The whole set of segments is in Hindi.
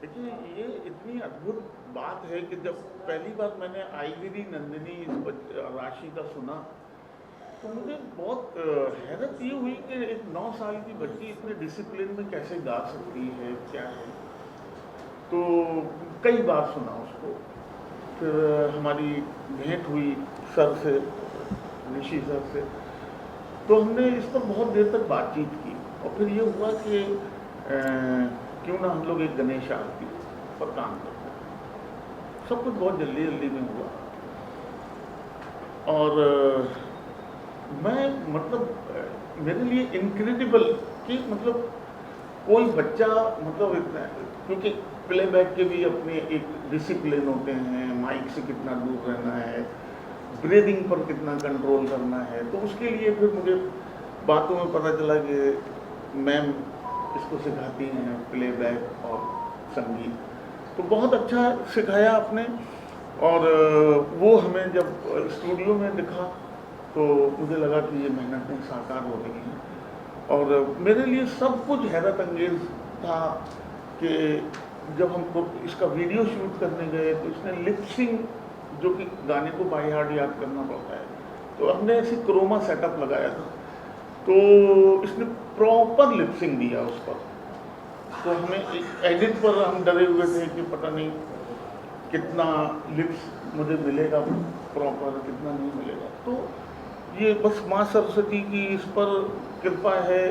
देखिए, ये इतनी अद्भुत बात है कि जब पहली बार मैंने आईगिरी नंदिनी इस राशि का सुना तो मुझे बहुत हैरत ये हुई कि एक 9 साल की बच्ची इतने डिसिप्लिन में कैसे गा सकती है, क्या है। तो कई बार सुना उसको, फिर हमारी भेंट हुई सर से, ऋषि सर से, तो हमने इस पर बहुत देर तक बातचीत की और फिर ये हुआ कि क्यों ना हम लोग एक गणेश आरती पर काम करते हैं। सब कुछ बहुत जल्दी जल्दी में हुआ और मैं मतलब मेरे लिए इनक्रेडिबल कि मतलब कोई बच्चा मतलब इतना, क्योंकि प्लेबैक के भी अपने एक डिसिप्लिन होते हैं, माइक से कितना दूर रहना है, ब्रीदिंग पर कितना कंट्रोल करना है। तो उसके लिए फिर मुझे बातों में पता चला कि मैम इसको सिखाती हैं प्लेबैक और संगीत, तो बहुत अच्छा सिखाया आपने। और वो हमें जब स्टूडियो में दिखा तो मुझे लगा कि ये मेहनतें साकार हो रही हैं। और मेरे लिए सब कुछ हैरत अंगेज था कि जब हम इसका वीडियो शूट करने गए तो इसने लिपसिंग, जो कि गाने को बाय हार्ट याद करना पड़ता है, तो हमने ऐसे क्रोमा सेटअप लगाया था, तो इसने प्रॉपर लिपसिंग दिया उस पर। तो हमें एडिट पर हम डरे हुए थे कि पता नहीं कितना लिप्स मुझे मिलेगा प्रॉपर, कितना नहीं मिलेगा। तो ये बस माँ सरस्वती की इस पर कृपा है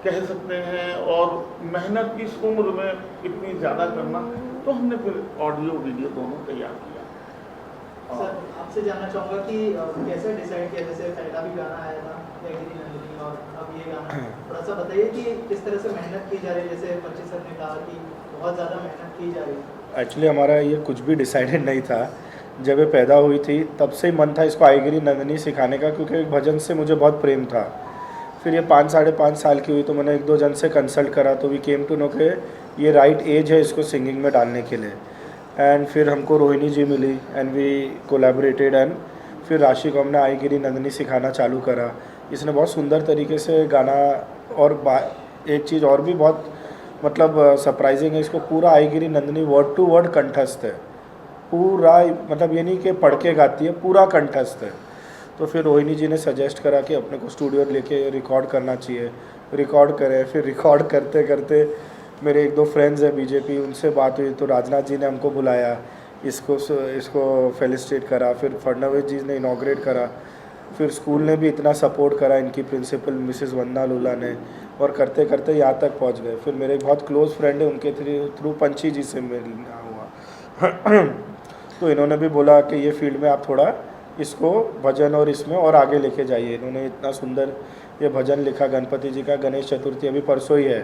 कह सकते हैं, और मेहनत इस उम्र में इतनी ज़्यादा करना, तो हमने फिर ऑडियो वीडियो दोनों तैयार किया। सर, आपसे जानना चाहूँगा कि कैसे डिसाइड किया, जैसे पहला भी गाना आया था आईगिरी नंदिनी और अब ये गाना, थोड़ा सा बताइए कि किस तरह से मेहनत की जा रही है। जैसे पंची सर ने कहा कि बहुत ज़्यादा मेहनत की जा रही है। एक्चुअली हमारा ये कुछ भी डिसाइडेड नहीं था। जब ये पैदा हुई थी तब से ही मन था इसको आईगिरी नंदिनी सिखाने का, क्योंकि एक भजन से मुझे बहुत प्रेम था। फिर ये 5-5.5 साल की हुई तो मैंने 1-2 जन से कंसल्ट करा, तो वी केम टू नो के ये राइट एज है इसको सिंगिंग में डालने के लिए। एंड फिर हमको रोहिणी जी मिली एंड वी कोलैबोरेटेड, एंड फिर राशि को हमने आईगिरी नंदिनी सिखाना चालू करा। इसने बहुत सुंदर तरीके से गाना, और एक चीज़ और भी बहुत मतलब सरप्राइजिंग है, इसको पूरा आईगिरी नंदिनी वर्ड टू वर्ड कंठस्थ है पूरा, मतलब ये नहीं कि पढ़ के गाती है, पूरा कंठस्थ है। तो फिर रोहिणी जी ने सजेस्ट करा कि अपने को स्टूडियो लेके रिकॉर्ड करना चाहिए, रिकॉर्ड करें। फिर रिकॉर्ड करते करते मेरे 1-2 फ्रेंड्स हैं बीजेपी, उनसे बात हुई तो राजनाथ जी ने हमको बुलाया, इसको फेलिसिटेट करा। फिर फडणवीस जी ने इनॉग्रेट करा। फिर स्कूल ने भी इतना सपोर्ट करा, इनकी प्रिंसिपल मिसेस वंदना लूला ने, और करते करते यहाँ तक पहुँच गए। फिर मेरे एक बहुत क्लोज़ फ्रेंड है, उनके थ्रू पंची जी से मिलना हुआ तो इन्होंने भी बोला कि ये फील्ड में आप थोड़ा इसको भजन और इसमें और आगे लेके जाइए। इन्होंने इतना सुंदर ये भजन लिखा गणपति जी का, गणेश चतुर्थी अभी परसों ही है,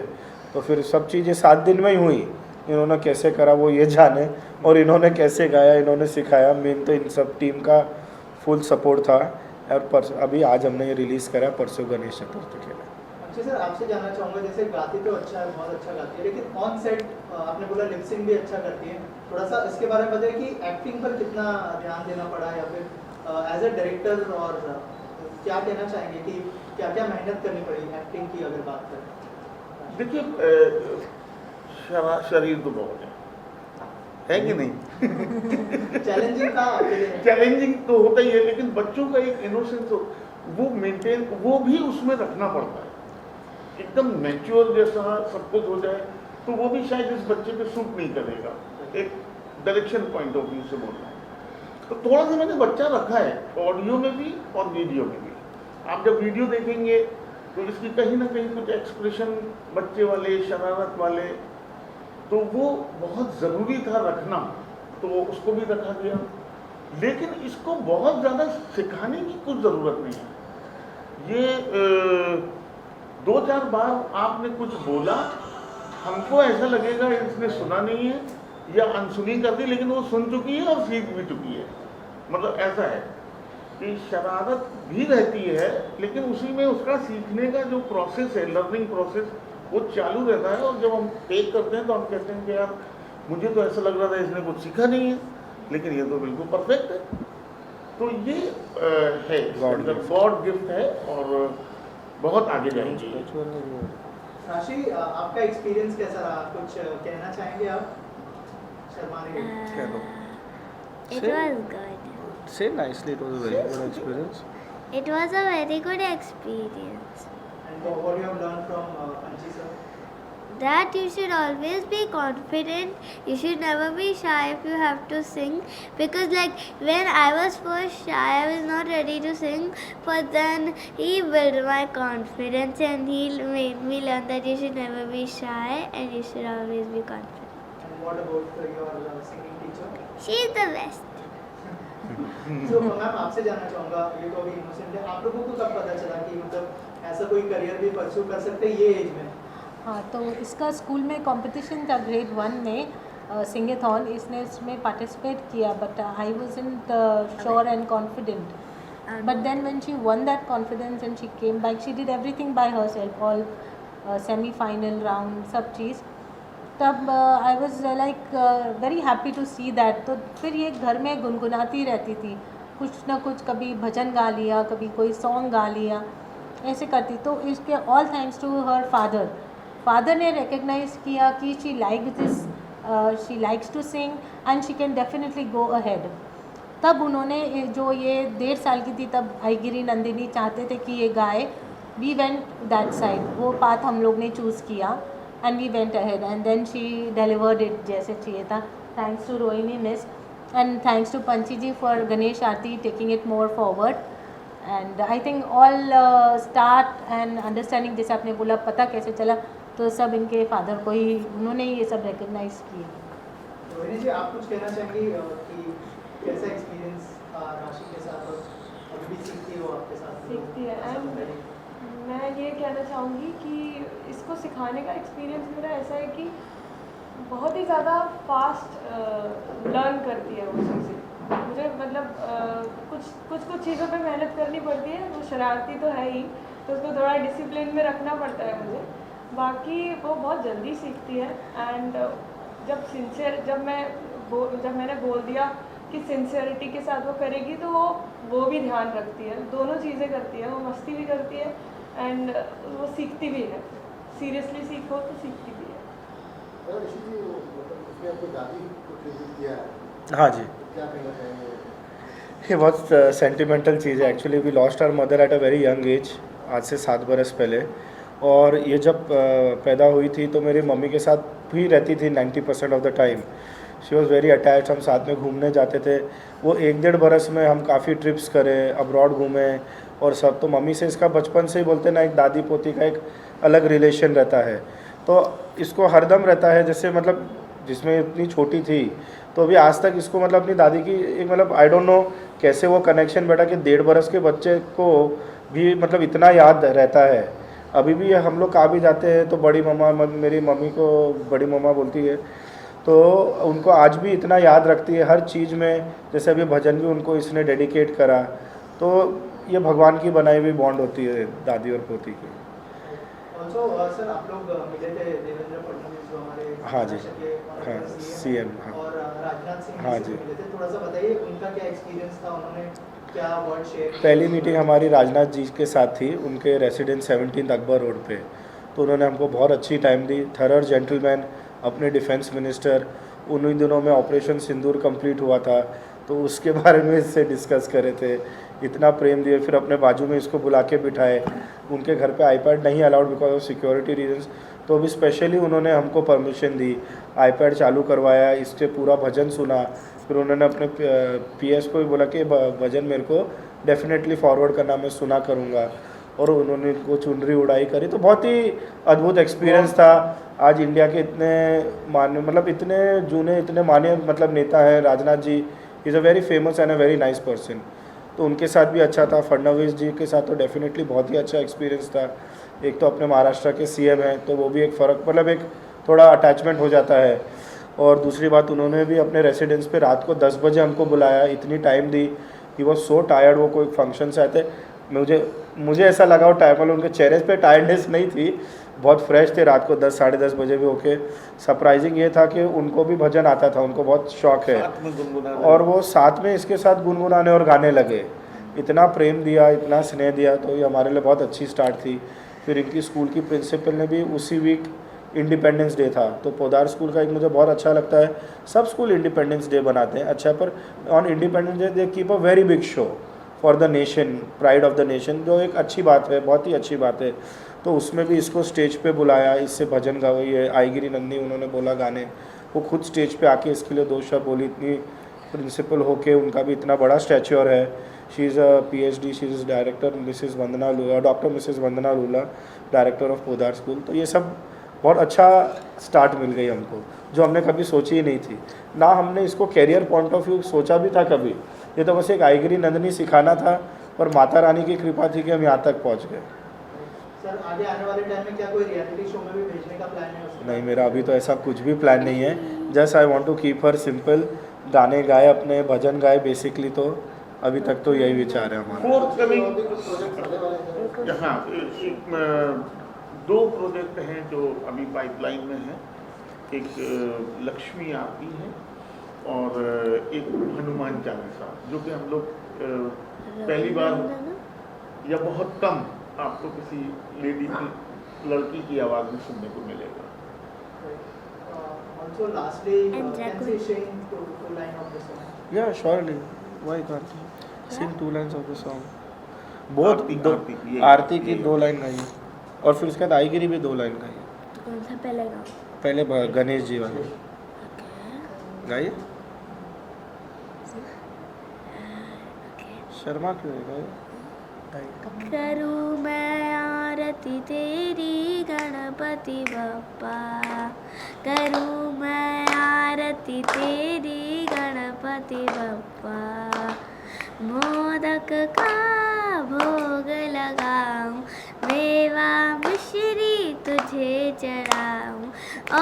तो फिर सब चीज़ें 7 दिन में ही हुई। इन्होंने कैसे करा वो ये जाने, और इन्होंने कैसे गाया, इन्होंने सिखाया। मेन तो इन सब टीम का फुल सपोर्ट था। और अभी आज हमने ये रिलीज़ करा, परसों गणेश चतुर्थी के लिए। अच्छा सर, आपसे जानना चाहूँगा, जैसे गाती तो अच्छा है, बहुत अच्छा गाती है, लेकिन ऑन सेट आपने बोला लिपसिंग भी अच्छा करती है, थोड़ा सा इसके बारे में बताइए कि एक्टिंग पर कितना ध्यान देना पड़ा, या फिर एज ए डायरेक्टर और क्या कहना चाहेंगे कि क्या क्या मेहनत करनी पड़ी एक्टिंग की अगर बात करें? देखिए, शरीर तो बहुत है कि नहीं? चैलेंजिंग था आपके लिए? चैलेंजिंग तो होता ही है, लेकिन बच्चों का एक इनोसेंस वो मेंटेन, वो भी उसमें रखना पड़ता है। एकदम मैच्योर जैसा सब कुछ हो जाए तो वो भी शायद इस बच्चे पे सूट नहीं करेगा, एक डायरेक्शन पॉइंट ऑफ व्यू से बोल रहा हूँ। तो थोड़ा सा मैंने बच्चा रखा है ऑडियो में भी और वीडियो में भी। आप जब वीडियो देखेंगे तो इसकी कहीं ना कहीं कुछ एक्सप्रेशन बच्चे वाले, शरारत वाले तो वो बहुत ज़रूरी था रखना, तो उसको भी रखा गया। लेकिन इसको बहुत ज़्यादा सिखाने की कुछ ज़रूरत नहीं है। ये 2-4 बार आपने कुछ बोला, हमको ऐसा लगेगा इसने सुना नहीं है या अनसुनी कर दी, लेकिन वो सुन चुकी है और सीख भी चुकी है। मतलब ऐसा है कि शरारत भी रहती है, लेकिन उसी में उसका सीखने का जो प्रोसेस है, लर्निंग प्रोसेस, वो चालू रहता है। और जब हम टेक करते हैं तो हम कहते हैं कि यार मुझे तो ऐसा लग रहा था इसने कुछ सीखा नहीं है, लेकिन ये तो बिल्कुल परफेक्ट है। तो ये है गॉड गिफ्ट है और बहुत आगे जाएंगे। राशि, आपका एक्सपीरियंस कैसा रहा? कुछ कहना चाहेंगे आप? शर्मा रही हैं। It was good. Say nicely, it was a very good experience. It was a very good experience. And what you have learned from Panchi sir? That you should always be confident. You should never be shy if you have to sing. Because like when I was first shy, I was not ready to sing. But then he built my confidence and he made me learn that you should never be shy and you should always be confident. And what about your singing teacher? She is the best. तो मैम आपसे जानना चाहूँगा, ये तो अभी इनोसेंट है, आप लोगों को कब पता चला कि मतलब ऐसा कोई करियर भी परस्यू कर सकते हैं ये एज में? हाँ, तो इसका स्कूल में कंपटीशन था ग्रेड 1 में सिंगेथॉन, इसने इसमें पार्टिसिपेट किया, but I wasn't sure and confident. But then when she won that confidence and she came back, she did everything by herself, all semifinal round सब चीज़. तब I was like very happy to see that. तो फिर ये घर में गुनगुनाती रहती थी कुछ ना कुछ, कभी भजन गा लिया, कभी कोई सॉन्ग गा लिया, ऐसे करती. तो इसके all thanks to her father ने रिकग्नाइज किया कि she like this, she likes to sing and she can definitely go ahead. तब उन्होंने जो ये 1.5 साल की थी तब आईगिरी नंदिनी चाहते थे कि ये गाए. वी वेंट दैट साइड, वो पाथ हम लोग ने चूज़ किया and we went ahead and then she delivered it जैसे चाहिए था. Thanks to Rohini Miss and thanks to Panchi ji for Ganesh Aarti taking it more forward. And I think all start and understanding, जैसे आपने बोला पता कैसे चला, तो सब इनके फादर को ही, उन्होंने ही ये सब रिकग्नाइज किया. रोहिणी जी, आप कुछ कहना चाहेंगी कि कैसा एक्सपीरियंस राशि के साथ, और अभी भी सीखती हो आपके साथ? सीखती है. एंड मैं ये कहना चाहूँगी कि इसको सिखाने का एक्सपीरियंस मेरा ऐसा है कि बहुत ही ज़्यादा फास्ट लर्न करती है वो चीज़ें. मुझे मतलब कुछ चीज़ों पे मेहनत करनी पड़ती है. वो शरारती तो है ही, तो उसको थोड़ा डिसिप्लिन में रखना पड़ता है मुझे. बाकी वो बहुत जल्दी सीखती है. एंड जब मैंने बोल दिया कि सिंसियरिटी के साथ वो करेगी, तो वो भी ध्यान रखती है, दोनों चीज़ें करती है. वो मस्ती भी करती है एंड वो सीखती भी है. सीरियसली सीखो तो सीखती भी है. हाँ जी, ये बहुत सेंटिमेंटल चीज़ है. Actually we lost our mother at a very young age, आज से 7 बरस पहले. और ये जब पैदा हुई थी तो मेरी मम्मी के साथ भी रहती थी 90% of the time. She was very attached. हम साथ में घूमने जाते थे. वो 1-1.5 बरस में हम काफ़ी ट्रिप्स करें, अब्रॉड घूमे और सब. तो मम्मी से इसका बचपन से ही बोलते ना, एक दादी पोती का एक अलग रिलेशन रहता है. तो इसको हरदम रहता है, जैसे मतलब जिसमें इतनी छोटी थी तो अभी आज तक इसको मतलब अपनी दादी की एक मतलब आई डोंट नो कैसे वो कनेक्शन बैठा कि 1.5 बरस के बच्चे को भी मतलब इतना याद रहता है. अभी भी हम लोग कहाँ भी जाते हैं तो बड़ी मम्मा, मेरी मम्मी को बड़ी मम्मा बोलती है, तो उनको आज भी इतना याद रखती है हर चीज़ में. जैसे अभी भजन भी उनको इसने डेडिकेट करा. तो ये भगवान की बनाई हुई बॉन्ड होती है दादी और पोती की. ऑल्सो सर, आप लोग मिले थे देवेंद्र फडणवीस जो हमारे हाँ जी, हाँ, CM, हाँ. और राजनाथ सिंह हाँ जी जी. से मिले थे. थोड़ा सा बताइए उनका क्या एक्सपीरियंस था, उन्होंने क्या वर्ड शेयर? पहली मीटिंग हमारी राजनाथ जी के साथ थी, उनके रेसिडेंस 17 अकबर रोड पे. तो उन्होंने हमको बहुत अच्छी टाइम दी. थरर जेंटलमैन, अपने डिफेंस मिनिस्टर. उन्हीं दिनों में ऑपरेशन सिंदूर कंप्लीट हुआ था, तो उसके बारे में इससे डिस्कस करे थे. इतना प्रेम दिए. फिर अपने बाजू में इसको बुला के बिठाए. उनके घर पे आईपैड नहीं allowed because of security reasons, तो अभी स्पेशली उन्होंने हमको परमिशन दी. आईपैड चालू करवाया, इससे पूरा भजन सुना. फिर उन्होंने अपने PS को भी बोला कि भजन मेरे को डेफिनेटली फॉरवर्ड करना, मैं सुना करूँगा. और उन्होंने को चुनरी उड़ाई करी. तो बहुत ही अद्भुत एक्सपीरियंस था. आज इंडिया के इतने मान्य मतलब इतने जूने इतने मान्य मतलब नेता है Rajnath ji, is a very famous and a very nice person. तो उनके साथ भी अच्छा था। फडणवीस जी के साथ तो डेफिनेटली बहुत ही अच्छा एक्सपीरियंस था। एक तो अपने महाराष्ट्र के सीएम हैं तो वो भी एक फ़र्क मतलब एक थोड़ा अटैचमेंट हो जाता है। और दूसरी बात उन्होंने भी अपने रेसिडेंस पे रात को 10 बजे हमको बुलाया, इतनी time the. He was so tired, वो कोई फंक्शन से आए थे। मुझे ऐसा लगा वो टाइम वाले उनके चेहरे पे टायर्डनेस नहीं थी, बहुत फ्रेश थे। रात को 10 साढ़े 10 बजे भी होके सरप्राइजिंग ये था कि उनको भी भजन आता था, उनको बहुत शौक है साथ में गुनगुनाने। और वो साथ में इसके साथ गुनगुनाने और गाने लगे। इतना प्रेम दिया, इतना स्नेह दिया, तो ये हमारे लिए बहुत अच्छी स्टार्ट थी। फिर इनकी स्कूल की प्रिंसिपल ने भी उसी वीक इंडिपेंडेंस डे था तो पोदार स्कूल का एक मुझे बहुत अच्छा लगता है। सब स्कूल इंडिपेंडेंस डे बनाते हैं अच्छा, पर on independence day they keep a very big show for the nation, pride of the nation, जो एक अच्छी बात है, बहुत ही अच्छी बात है। तो उसमें भी इसको स्टेज पे बुलाया, इससे भजन गवाई है। आईगिरी नंदी उन्होंने बोला गाने, वो खुद स्टेज पे आके इसके लिए 2 शब्द बोली। इतनी प्रिंसिपल होके उनका भी इतना बड़ा स्टैच्योर है। She is a PhD, she is director Mrs Vandana Lula, doctor Mrs Vandana Lula, director of Podar school. तो ये सब बहुत अच्छा स्टार्ट मिल गई हमको, जो हमने कभी सोची ही नहीं थी ना। हमने इसको कैरियर पॉइंट ऑफ व्यू सोचा भी था कभी। ये तो बस एक आईगिरी नंदनी सिखाना था, पर माता रानी की कृपा थी कि हम यहाँ तक पहुँच गए। सर आगे आने वाले टाइम में क्या कोई रियलिटी शो में भी भेजने का प्लान है उसको? नहीं, मेरा अभी तो ऐसा कुछ भी प्लान नहीं है। Just I want to keep her simple, गाने गाए अपने, भजन गाए बेसिकली। तो अभी तक तो यही विचार है हमारा। फोर्थ कमिंग और भी कुछ प्रोजेक्ट आने वाले हैं? हाँ, 2 प्रोजेक्ट हैं जो अभी पाइपलाइन में हैं। एक लक्ष्मी आरती है और एक हनुमान चालीसा, जो कि हम लोग पहली बार या बहुत कम आपको किसी लेडी की लड़की की आवाज़ में सुनने को मिलेगा। Also lastly, And can Jacob. you sing two line of the song? Yeah, surely. Why can't you? Sing 2 lines of the song. बहुत आरती, ये- आरती की ये- 2 लाइन गाइए और फिर उसके बाद आईगिरी भी 2 लाइन गाइए। तो कौन सा पहले गाओ? पहले गणेश जी वाले गाइए। शर्मा क्यों है गाइए? करूँ मैं आरती तेरी गणपति बप्पा, करूँ मैं आरती तेरी गणपति बप्पा, मोदक का भोग लगाऊं, मेवा मिश्री तुझे चढ़ाऊं,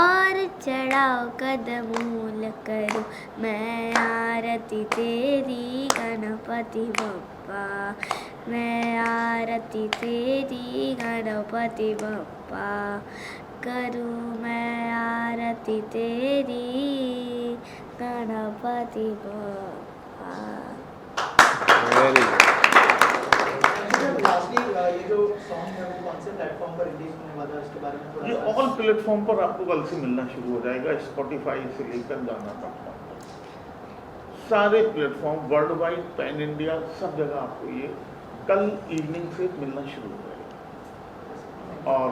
और चढ़ाओ कदमूल करूं मैं आरती तेरी गणपति बप्पा, मैं आरती तेरी गणपति बप्पा, करूं मैं आरती तेरी Ganpati Bappa. Very good. Lastly ये जो सॉन्ग है वो कौन से प्लेटफॉर्म पर रिलीज होने वाला है उसके बारे में थोड़ा ये सा? ऑल प्लेटफॉर्म पर आपको कल से मिलना शुरू हो जाएगा। स्पॉटिफाई से लेकर गाना तक सारे platform world wide, pan India, सब जगह आपको ये कल इवनिंग से मिलना शुरू हो जाएगा। और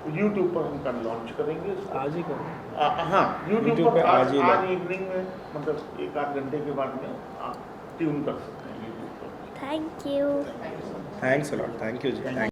यूट्यूब पर हम कल लॉन्च करेंगे इसको। आज ही करो। हाँ, यूट्यूब YouTube पर पे आज आज ही आज इवनिंग में, मतलब 1-8 घंटे के बाद में आप ट्यून कर सकते हैं यूट्यूब पर। Thank you. Thanks a lot, thank you ji.